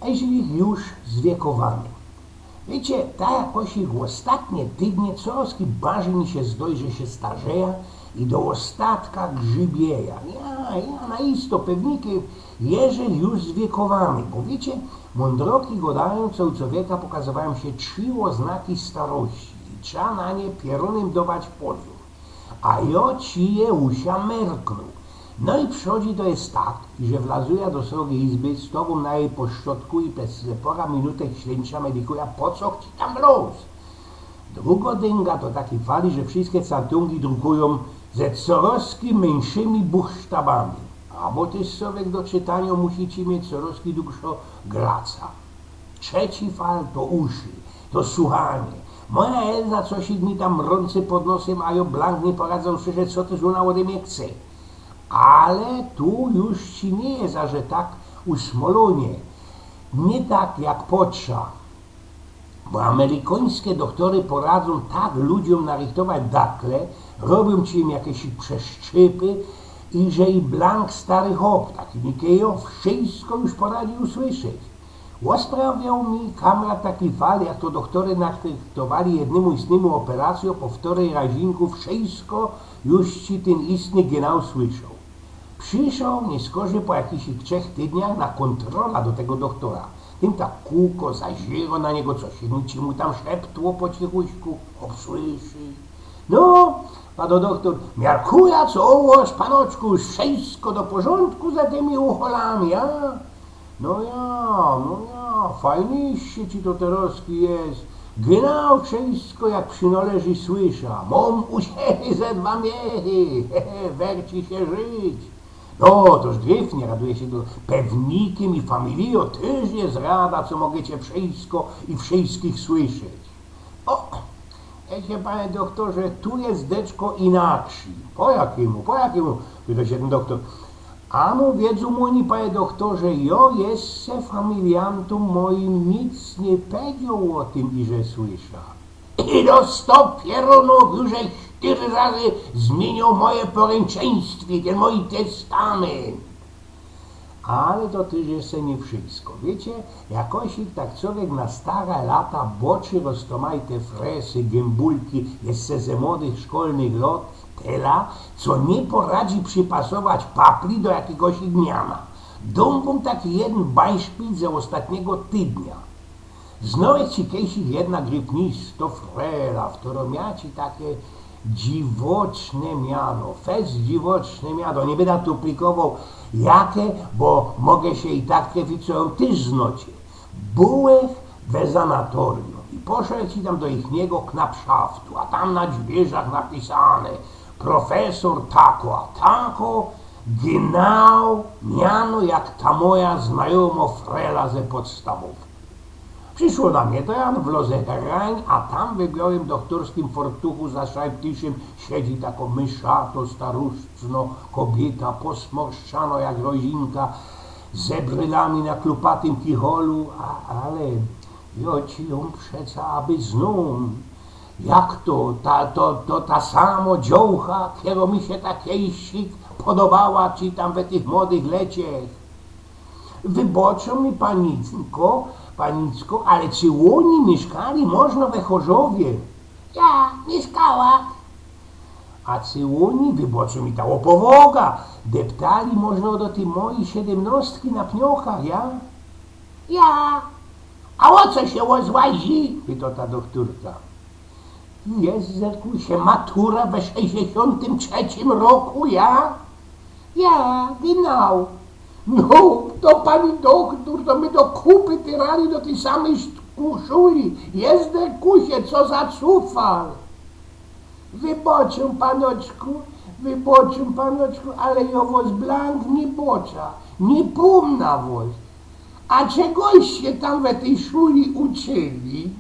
jeśli już zwiekowany. Wiecie, tak jakoś ich ostatnie tydnie coraz bardziej mi się zdoj, że się starzeja i do ostatka grzybieja. Ja na isto pewnikiem, jeżeli już zwiekowany, bo wiecie, mądroki gadają, co u człowieka pokazywają się 3 oznaki starości i trzeba na nie pierunem dawać pozór. A ja ci je usia merknął. No i przychodzi to jest tak, że wlazuje do swojej izby, z tobą na jej poszczotku i przez pora minutek ślęcza medikuje, po co ci tam los? Druga dynga to taki fali, że wszystkie cartungi drukują ze corazki mniejszymi buchsztabami. A bo też człowiek do czytania musicie mieć corazki dużo graca. Trzeci fal to uszy, to słuchanie. Moja Elza coś mi tam mrący pod nosem, a ja blank nie poradzę usłyszeć, co też ona ode mnie chce. Ale tu już ci nie jest, a że tak usmolenie. Nie tak jak potrza. Bo amerykańskie doktory poradzą tak ludziom narychtować dakle, robią ci im jakieś przeszczypy i że i blank stary hop, taki Nikejo wszystko już poradzi usłyszeć. Osprawiał mi kamrat taki fal, jak to doktory narychtowali jednemu istnemu operacją, po wtorej razinku wszystko już ci ten istny genau słyszał. Przyszedł nieskorzy po jakichś 3 tydniach na kontrola do tego doktora. Tym tak kółko zaziero na niego coś, ci mu tam szeptło po cichuśku, obsłyszy. No, pan doktor, miarkuja co ołoż, panoczku, już wszystko do porządku za tymi ucholami, a? No ja, fajniście ci to teroski jest. Genau wszystko jak przynależy słysza. Mam u siebie ze 2 miechy, werci się żyć. No, toż gryfnie raduje się do pewnikiem i familio, też jest rada, co mogecie wszystko i wszystkich słyszeć. O, wiecie, panie doktorze, tu jest deczko inaczej. Po jakiemu? Pyta się ten doktor. A mu wiedzą oni, panie doktorze, ja jeszcze familiantom moim nic nie powiedział o tym, iże słysza. I do 100 pierunów już 4 razy zmienił moje poręczeństwie, ten mój testament. Ale to też jeszcze nie wszystko. Wiecie, jakoś ich tak człowiek na stare lata boczy roztomaj te fresy, gębulki, jeszcze ze młodych szkolnych lat, tela, co nie poradzi przypasować papli do jakiegoś igniana. Dąbą taki jeden beispił ze ostatniego tydnia. Znałeś ci kiedyś jedna grypnisto frela, w którą miaci takie dziwoczne miano, fez dziwoczne miano, nie będę tu plikował jakie, bo mogę się i tak trafić, co ją też znocie. Byłeś we sanatorium i poszedł ci tam do ichniego knapszaftu, a tam na drzwiach napisane profesor tako, a tako, genau miano jak ta moja znajoma frela ze podstawów. Przyszło na mnie to Jan w lozeherań, a tam w białym doktorskim fortuchu za szajptiszem siedzi tako myszato, staruszcno kobieta, posmorszczano jak rozinka, ze brylami na klupatym kicholu, ale ja ci ją przeca, aby znów. Jak to ta samo dziołcha, którą mi się takiej podobała ci tam we tych młodych leciech. Wyboczą mi panicko, ale czy oni mieszkali można we Chorzowie? Ja, mieszkała. A czy oni, wyboczą mi ta opowoga, deptali można do tej mojej 17 na pniochach, ja? Ja. A o co się ozłazi? Pyta ta doktorka. Jest, zerku, się matura we 63 roku, ja? Ja, genau. No, to pani doktor, to my do kupy tyrali do tej samej szuli. Jest kusie, co za cufal. Wyboczę panoczku, ale ja was blank nie bocza, nie pomna was. A czegoś się tam we tej szuli uczyli?